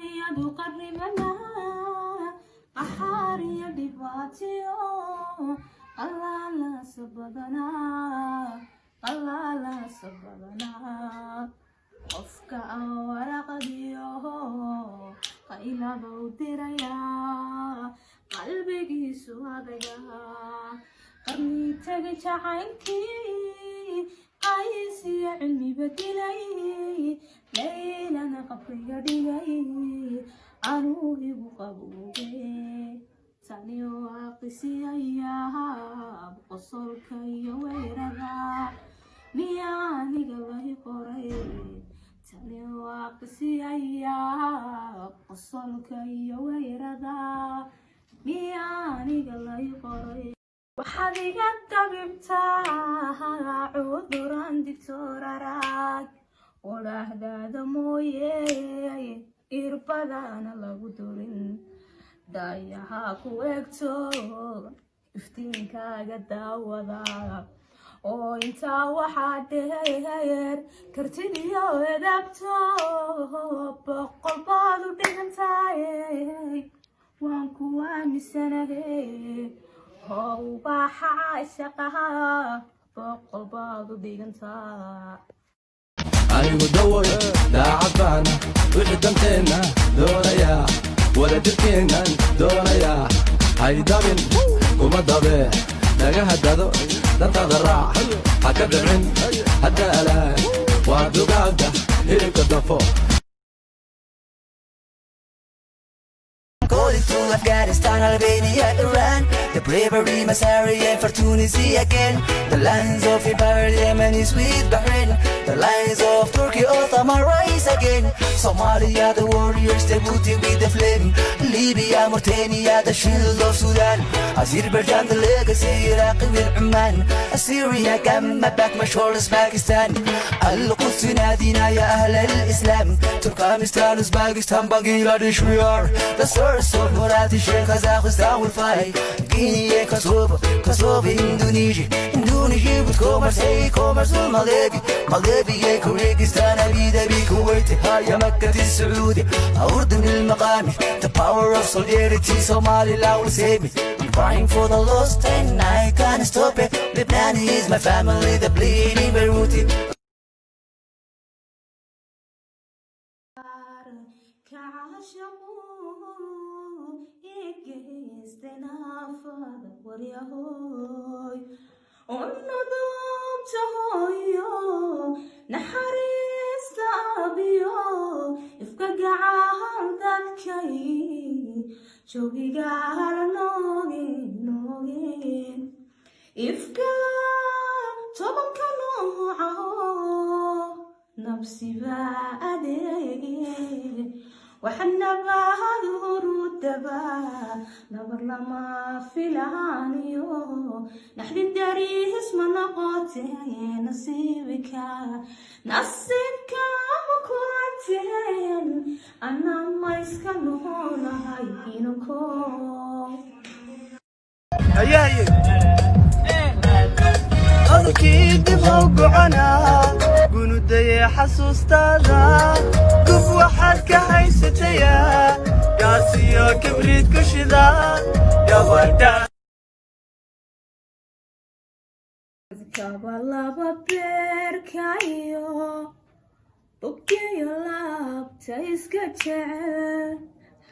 يقربنا أحاري دفاتيو الله لا سببنا الله لا سببنا قفك ورقديو قيلا بودريا قلبك سواديا قرني تجي عينكي قايسي علمي بدلي ليلة قبري ديلي أروي بقبوبي تاني واقسي أيها بقصرك يويرها مياني قبهي قري تاني واقسي أيها بقصرك يويرها مياني قبهي قري وحدي قببتها عذرا دكتور راك ولا هذا مويه إربادانا لغدورين دايها كويكتو افتينكاga daawada oo inta waxa dheer kartidiyo edabto boqol baad u dhigantaay waan ku aaminsanahay oo baaxa shaqaha boqol baad u dhigantaay anigu dawoy daacadbaana wixii danteena doonaya wada jirkeenan doonaya haydabin kuma dabe naga hadado dantada raac ha ka dhicin hadaalaan waa dugaagda hilibka dafo Calling to Afghanistan, Albania, Iran. The bravery, Masari, and for Tunisia again. The lines of Ibar, Yemen is with Bahrain. The lines of Turkey, Ottoman rise again. Somalia, the warriors debuting with the flame. Libya, Mauritania, the shield of Sudan. Azerbaijan, the legacy, Iraq with Oman. Assyria, Gamma, back my shoulders, Pakistan. Al-Quds, Nadina, ya Ahl al-Islam. Turkmenistan, Uzbekistan, Bangladesh, we are the source of Murati, Sheikh, Kazakhstan will fight. Guinea, Kosovo, Indonesia with commerce, commerce with Malawi, Kyrgyzstan, Abu Dhabi, Kuwait, Haya, Makkah, Saudi, Urdun, al-Maqami, the power of solidarity, Somaliland will save me. I'm crying for the lost and I can't stop it. Lebanon is my family, the bleeding Beirut. وريهوي ونضم تهويو نحريس تابيو يفكك عهدك شوقي قال نوغين يفكك طبعا كنوعه نفسي بعدين وحنا بهذا الدبا نبر لما في العانيو نحن الداري اسم نقاطي نصيبك مكونتين أنا ما يسكنون هايينكم أكيد موقعنا قنودي حسوستاذا قف واحد كهيستيا قاسيو كبريت كشذا يا وردا كابالا ببركايو بكيو لاب تايسكتشع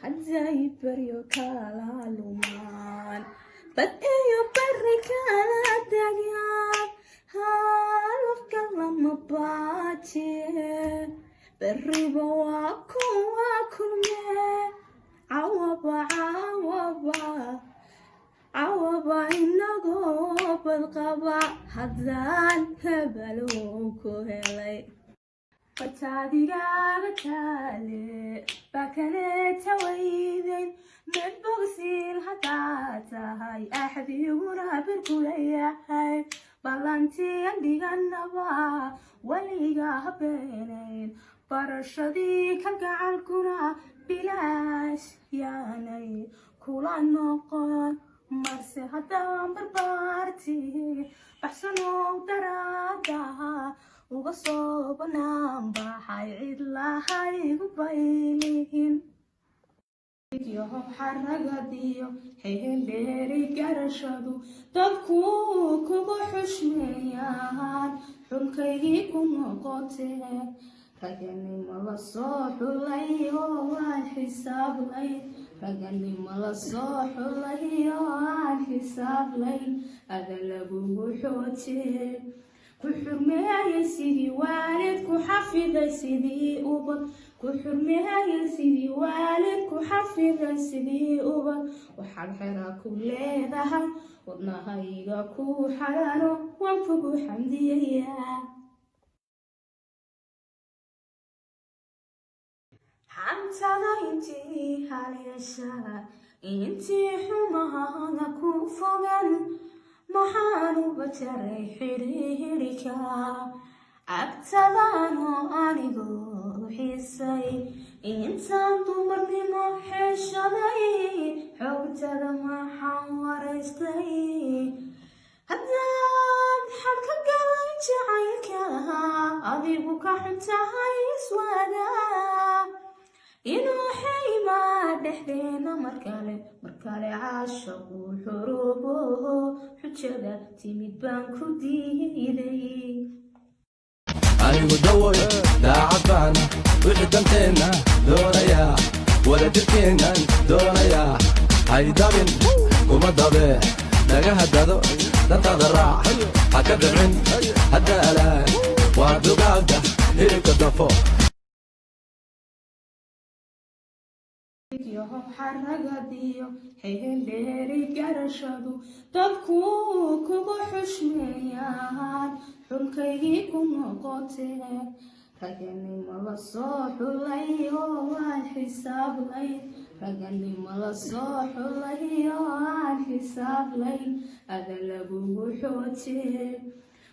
حتى يبريو كالا لومان بدأيو بركالا دقياب هالوفك لما باتي بالريبا واكل ميه عوابا إنغو بالقبا حدان هبلوكو هلي فتادي قابتالي بكنت ويدين من بغسيل هتاتاي أحدي ورابركو لياهاي بلانتي عندي غنبا وليغا بينين barashadii kalgacalkuna bilaash yaanay kula noqon marse haddaan barbaartii baxsanow daraadaha uga soo banaan baxay cid lahaygu baylihin iyo xaragadiyo xeeldheeri garashadu dadku kugu xushmeeyaan xulkaygii ku noqotee raganimo la soo xulay oo aan xisaab layn raganimo la soo xulay oo aan xisaab layn ada lagugu xoojee ku xurmeeyay sidii waalid ku xafiday sidii ubad ku xurmeeyay sidii waalid ku xafiday sidii ubad waxaad xera ku leedahay wadnahayga ku xarano waan kugu xamdiyayaa xamtada intii haleesha intii xumaana ku fogan maxaan uga jaray xidhiidhika agtadaano anigoo xiisay intaan dumarnimo xeeshaday xogtada maxaan waraystay haddaad xad ka galay jacaylka adigu ka xuntahay iswaaga inuu xaymaa dhexdeena markale caashaqu xuruubo xujada timid baan ku diiday anigu dawoy daacad baana wixii danteenna doonayaa wada jirkeennan doonayaa haydabin kuma dabe dhagaha dado dantaada raac ha ka dhicin hadda alaan waa dugaagda hilibka dafo iyo xaragadiyo xeeldheeri garashadu dadku kugu xushmeeyaan xulkaygii ku noqotee raganimo la soo xulay oo aan xisaab layn raganimo la soo xulay oo aan xisaab layn ada lagugu xoojee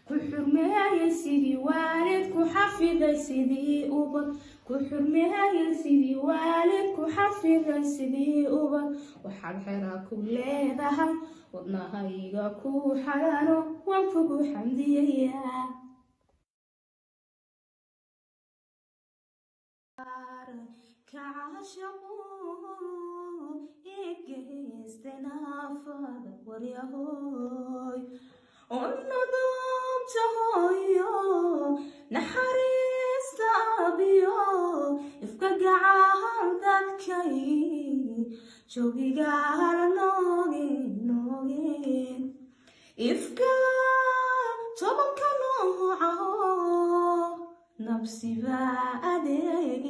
ku xurmeeyay sidii waalid ku xafiday sidii ubad ku xurmeeyay sidii waalid ku xafiday sidii ubad waxaad xera ku leedahay wadnahayga ku xarano waan kugu xamdiyayaa kacashaqu igeyste naafada waryahoy ونظمتهايو نحرست أبيو إفكا قاعد ذكي شوقي قاعد نوغين إفكا طبك نوعه نفسي بعدين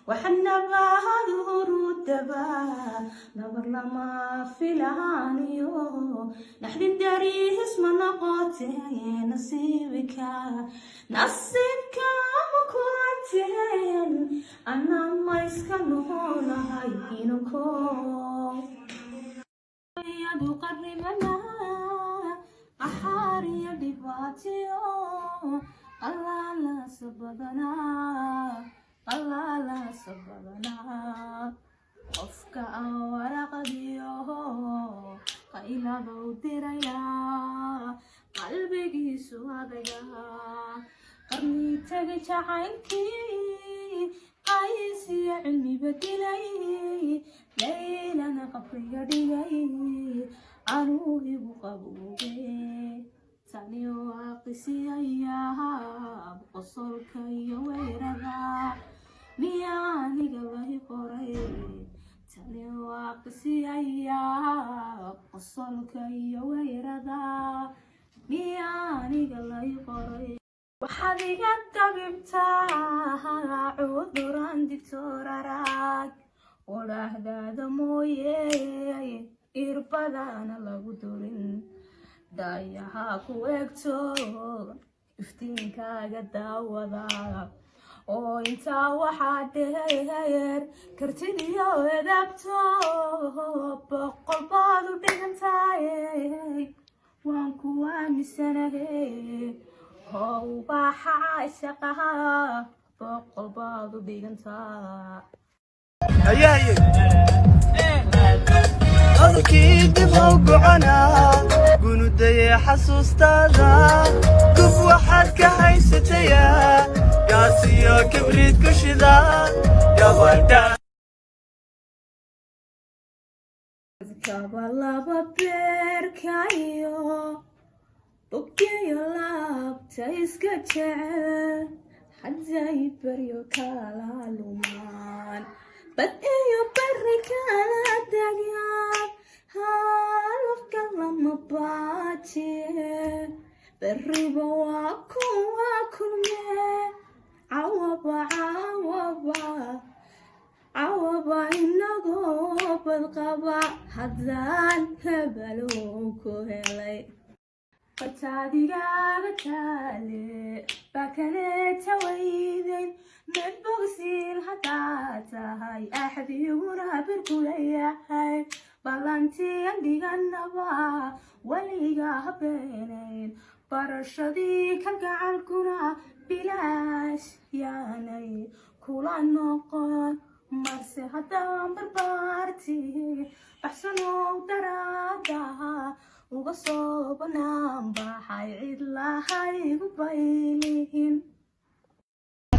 وحنا بعد ورود نظر لما في العانيو نحن نداري اسم نقاطين نصيبك مكواتين أنا ما يسكنون هايينكم يدو قربنا أحاري دباتيو الله لا سببنا الله لا سببنا qofka aan waraqadiyo qayla buu dirayaa qalbigiisu adagaa qarni tagay jacaylkii qaysiya cilmiba dilay laylana qabriga dhigay anuu igu qaboobe tani waa qisiyayaa qosolka iyo weerada miyaa aniga lahi qoray tani waa qisiyayaa qosolka iyo weerada miyaa aniga lahi qoray waxaad iga dabibtaa cuduran dictorarag odhahdaada mooye irbadana lagu durin dayaha ku egto iftiinkaaga daawada oo intaa waxaa dheer kartidiyo edabto boqol baad u dhigantahay waan ku aaminsanahay how baxa caashaqaha boqol baad u dhigantaa adkii dib u gocanaa gunudaye xasuustaada gub waxaad ka haysatayaa gaasiyo kibriid ku shida gabadha tabalaba beerkayo boggeyo laabta iska jecel hadday baryo kala lumaan bad iyo barri kala degaan halafka lama baajiye berriba waa kuwa kulme cawaba inagoo badqaba haddaan hebalow ku helay qataadigaga taale bakaneeta weyden mid bogsiil haddaa tahay axdiguna birkuleeyahay ballantiyan dhiganaba weliga habeenayn barashadii kalgacalkuna bilaash yaanay kula noqon marse haddaan barbaarti baxsanow daraadaha uga soo banaan baxay cid lahaygu baylihin.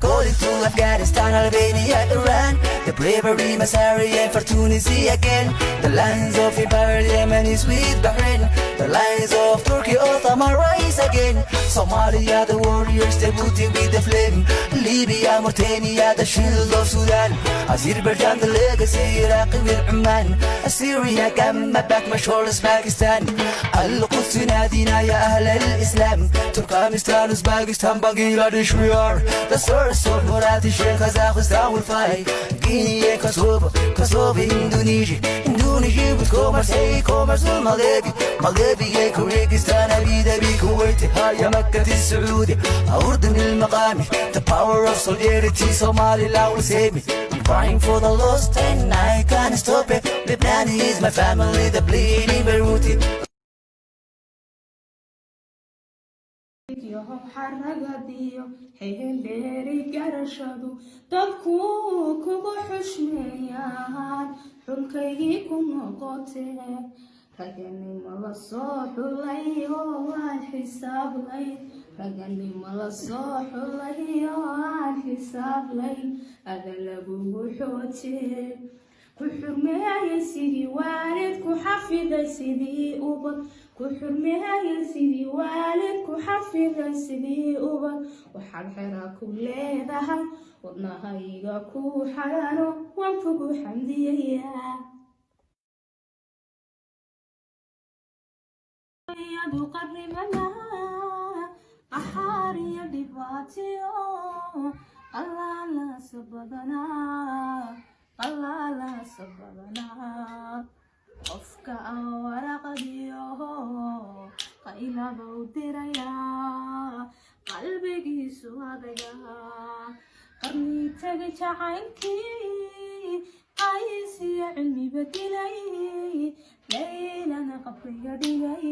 Calling to Afghanistan, Albania, Iran. The bravery must hurry and for Tunisia again. The lines of Ibar, Yemen is with Bahrain. The lines of Turkey, Ottoman rise again. Somalia, the warriors debuting with the flame. Libya, Mauritania, the shield of Sudan. Azerbaijan, the legacy, Iraq with Oman. Syria, Gamma, back my shoulders, Pakistan. Al-Quds, Nadina, ya Ahl al-Islam. Turkmenistan, Uzbekistan, Bangladesh, we are the source of Murati, Sheikh, Kazakhstan will fight. Guinea, Kosovo, Indonesia with commerce, commerce will Maldives, Kyrgyzstan, Abu Dhabi, Kuwait, Haya, Makkah, Saudi, Urdun al-Maqami, the power of solidarity, Somaliland will save me. I'm crying for the lost and I can't stop it. Lebanon is my family, the bleeding Beirut. yahow xaragadiyo heheldheeri garashadu dadku kugu xushmeeyaan xulkaygii ku noqotee raganimo la soo xulay oo aan xisaablay raganimo la soo xulay oo aan xisaablay ada lagugu xoojee ku xurmeeyay sidii waalid ku xafiday sidii ubad ku xurmeeyay sidii waalid ku xafiday sidii ubad waxaad xera ku leedahay wadnahayga ku xarano waan kugu xamdiyayaa yadu qarribana axaariyo dhibaatiyo allaalaasa badanaa qofka aan waraqadiyo qaylaba u dirayaa qalbigiisu adagaa qarnii tagi jacaylkii qaysiyo cilmiba dilay laylana qabriga dhigay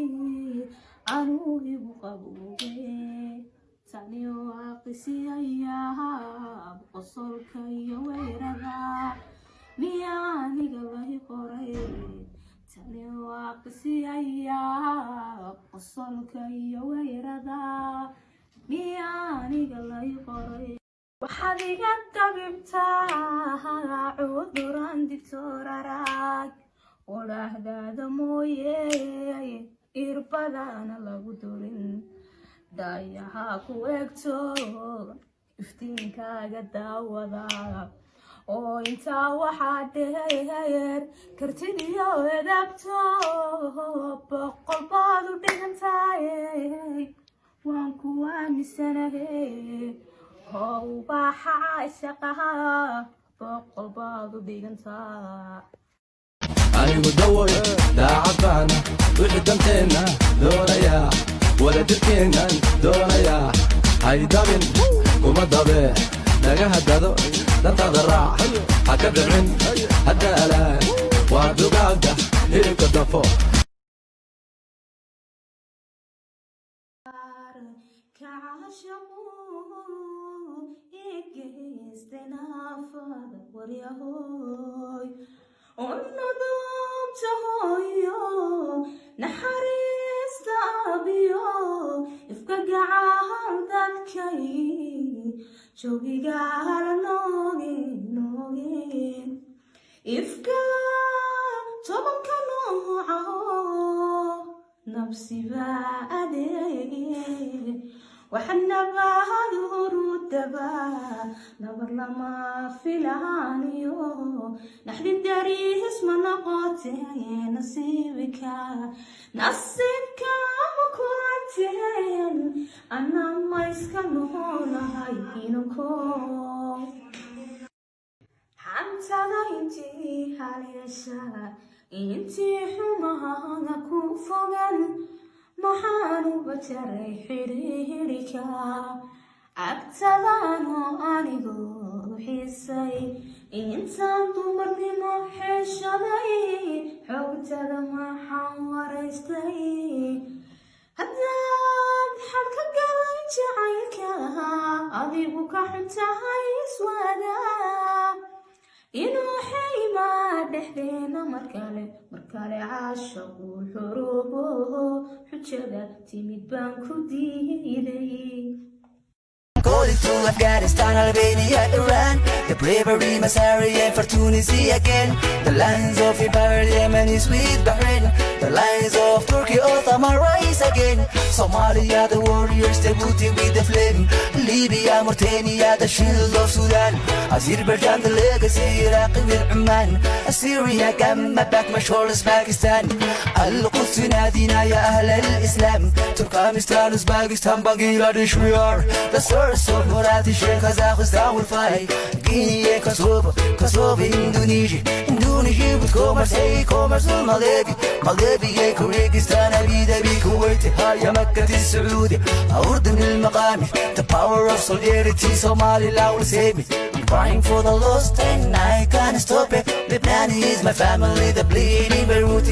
anuu igu qaboobay tani waa qisiyayaa qosolka iyo weyrada miyaa aniga lahi qoray tani waa qisiyayaa qosolka iyo weyrada miyaa aniga lahi qoray waxaad iga dabibtaa cuduran dictorarag odhahdaada mooye irbadana lagu durin dayaha ku egto iftiinkaaga daawada oo intaa waxaa dheer kartidiyo edabto boqol baad u dhigantahay waan ku aaminsanahay how baxaa shaqaha boqol baad u dhigantaa anigu dawayo daacad baana wixii danteena doonayaa wadajirkeenan doonayaa haydabin kuma dabe nagaha dado dantaada raac ha ka dhicin haddaalaan waa dugaagga hilibka dafo ونظمتهايو نحرست أبيو إفكاقعها ذاكي شوقي قال نوغين إفكا طبعا كانوا نفسي بعدي وحنا بعد ورود دبا نبر لما في العانيو نحن نداري اسم نقاطي نصيبك مكنتين أنا ما يسكنون هايينكم حتى انتي هاليشا انتي حمانا كوفوغن maxaanu bataray xiriirika agtadaanu anigoo xiisay intaan dumarnimo xeeshaday xogtada maxaan waraystay haddaad xad ka galan jacaylka adigu ka xuntahay iswada inuu xaymaa dhexdeena markale caashaqu xuruubo xujada timid baan ku diiday Calling to Afghanistan, Albania, Iran. The bravery must hurry and for Tunisia again. The lines of Ibar, Yemen is with Bahrain. The lines of Turkey, Ottoman rise again. Somalia, the warriors debuting with the flame. Libya, Mauritania, the shield of Sudan. Azerbaijan, the legacy, Iraq with Oman. Assyria, Gamma, back my shoulders, Pakistan. Al-Quds, Nadina, ya Ahl al-Islam. Turkmenistan, Uzbekistan, Bangladesh, we are the source of Murati, Sheikh, Kazakhstan will fight. Guinea, Kosovo, Indonesia, with commerce, commerce, Moldavia, Kyrgyzstan, Abu Dhabi, Kuwait, Haya, Makkah, Saudi, Urdun, al-Maqami, the power of solidarity, Somaliland will save me. I'm crying for the lost and I can't stop it. Lebanon is my family, the bleeding Beirut.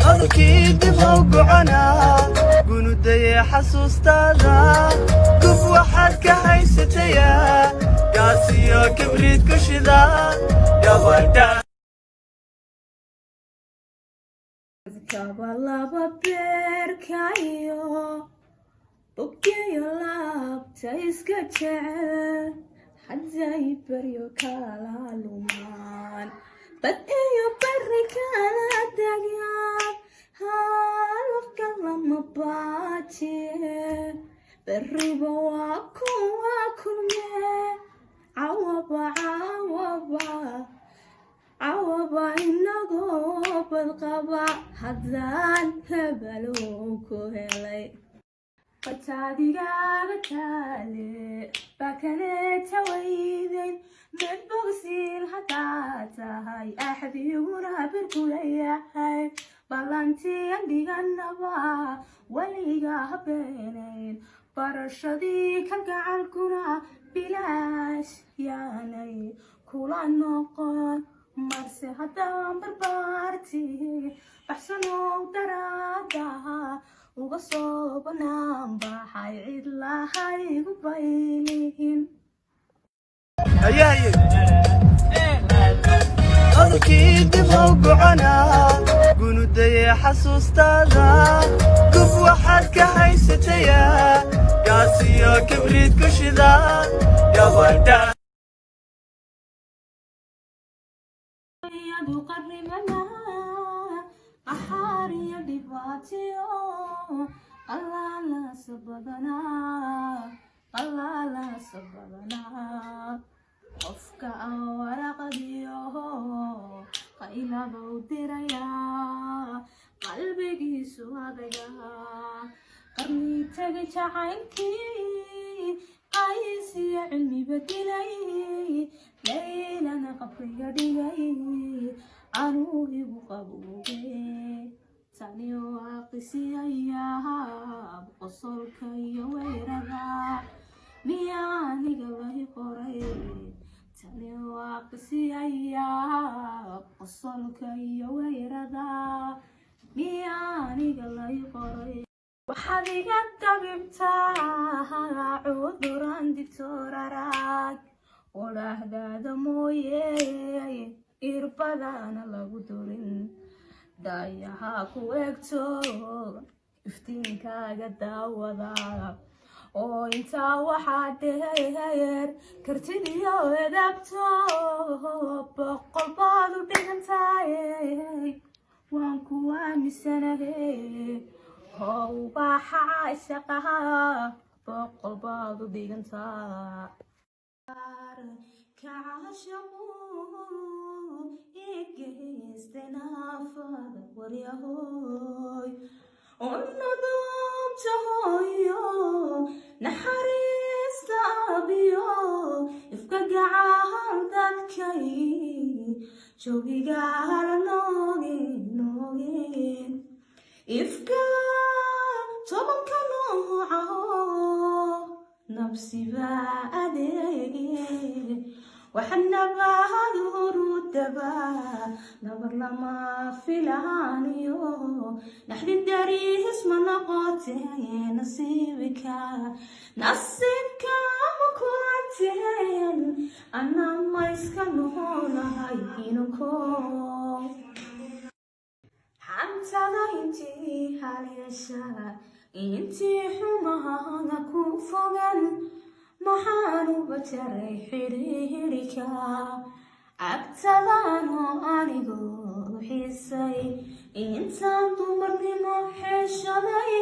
أكيد بوقعنا قنودي حسوس تاذا قف واحد كهيستيا قاسيا كبريت كشذا يا وردا Kabalaba berkayo Bukiyo labta iska jecel Hadday baryo kala lumaan bad iyo bari kala dagyaa halafka lama baajiye beriba waa kuwa kulme cawaba inagoo badqaba haddaan hebalow ku helay qataadigaga taale bakaneeta weyden mid bogsiil haddaa tahay axdiguna birkuleeyahay ballantiyan dhiganaba weliga habeenayn barashadii kalgacalkuna bilaash yaanay kula noqon marse haddaan barbaarti baxsanow daraadaha uga soo banaan baxay cid lahaygu baylihin أكيد بوقعنا قنودي حسوس تاذا قف واحد كهيستيا قاسيا كبريت كشذا يا وردا يدو قرمنا أحاري دباتيو الله لا سببنا qofka aan waraqadiyo qaylaba u dirayaa qalbigiisu adagaa qarni taga jacaylkii qaysiyo cilmiba dilay laylana qabriga dhigay anuu igu qabooge tani waa qisiyayaa qosolka iyo weyrada miyaa aniga lahi qoray tani waa qisiyayaa qosolka iyo weyrada miyaa aniga lahi qoray waxaad iga dabibtaa cuduran dictoraraag odhaahdaada mooye irbadana lagu durin daayaha ku egto iftiinkaaga daawada oo intaa waxaa dheer kartidiyo edabto boqol baad u dhigantahay waan ku aaminsanahay how baxaa shaqaha boqol baad u dhigantahay kacashaqu igeystenaafada waryahoy ونظمت هويو نحرست أبيو إفكا عندكي شوقي قال نوغين إفكا طبعا كنوعه نفسي بعدين وحنا بعد ورود بقى نبر لما في العانيو نحن الداري اسمنا قاتين نصيبك مكرتين أنا ما يسكنون هايينكو حتى لا انتي حالي الشارع انتي حمانا كوفوغن maxaanu bataray xiriirika agtadaanu anigoo xiisay intaan dumarnimo xeeshaday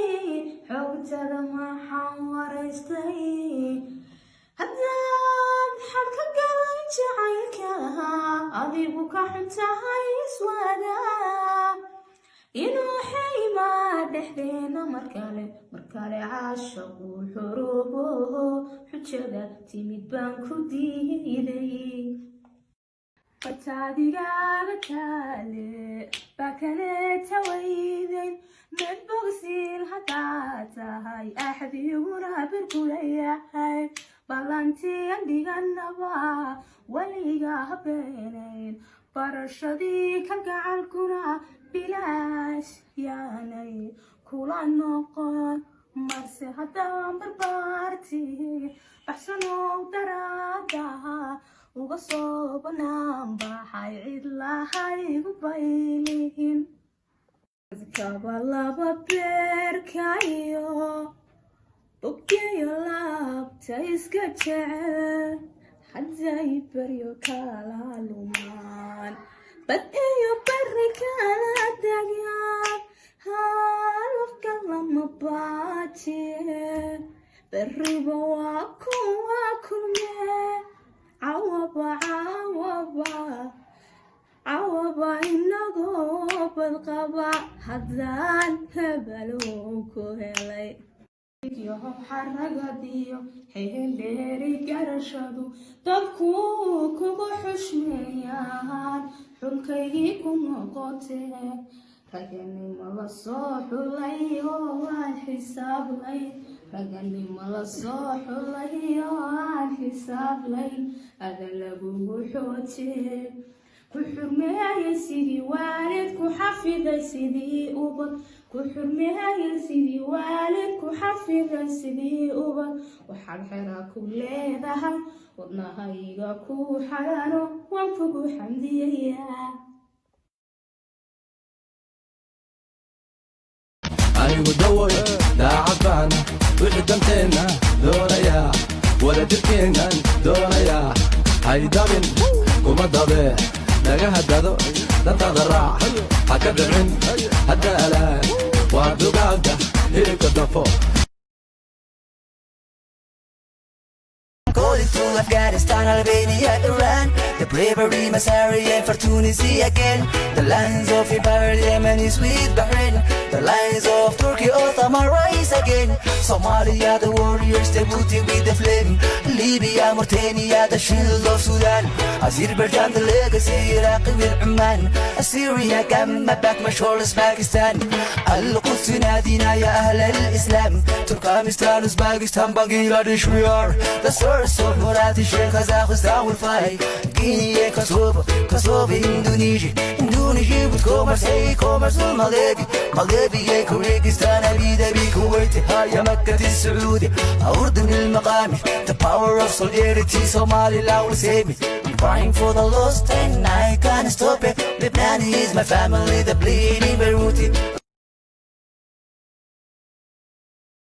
xoogtada maxaan waraystay haddaad xalka galay jacaylka adigu ka xuntahay iswada inuu xaymaa dhexdeena markale caashaqu xuruubo xujada timid baan ku diiday fataadigaga taale baa kaleeta weyden mid bogsiil haddaad tahay axdiguna birkuleeyahay ballantiyan dhiganaba weliga habeenayn barashadii ka gacalkuna bilaash yaanay kula noqon marse haddaan barbaarti baxsanow daraadaha uga soo banaan baxay cid lahaygu baylihin kaba laba beerkayo boggeyo laabta iska jecel hadday baryo kala lumaan bad iyo bari kala degaan halafka lama baajiye beriba waa kuwa kulme cawaba inagoo badqaba haddaan hebalow ku helay yahow xaragadiyo xeeldheeri garashadu dadku kugu xushmeeyaan xulkaygii ku noqotee raganimo la soo xulay oo aan xisaablay raganimo la soo xulay oo aan xisaablay ada lagugu xoojee ku xurmeeyay sidii waalid ku xafiday sidii ubad ku xurmeeyay sidii waalid ku xafiday sidii ubad waxaad xeraa ku leedahay wadnahayga ku xarano waan kugu xamdiyayaa anigu dawoy daacadbaana wixii danteena doonayaa wadajirkeenan doonayaa haydabin kuma dabe dhagaha dado dantaada raac ha ka dhicin hadda alaan waa dugaaga hilibka dafo Calling to Afghanistan, Albania, Iran. The bravery, Masari, and for Tunisia again. The lands of Ibar, Yemen, with Bahrain. The lines of Turkey, Ottoman rise again. Somalia, the warriors, they booty with the flame. Libya, Mauritania, the shield of Sudan. Azerbaijan, the legacy, Iraq with Oman. Assyria, Gamma, back my shoulders, Pakistan. Al-Quds, Nadina, ya Ahl al-Islam. Turkmenistan, Uzbekistan, Bangladesh, we are the source of Murati, Sheikh, Kazakhstan will fight. Guinea, Kosovo, Indonesia, with commerce, Moldavia, Kyrgyzstan, Abu Dhabi, Kuwait, Haya, Makkah, Saudi, Urdun, al-Maqami, the power of solidarity, Somaliland will save me. I'm crying for the lost and I can't stop it. Lebanon is my family, the bleeding Beirut.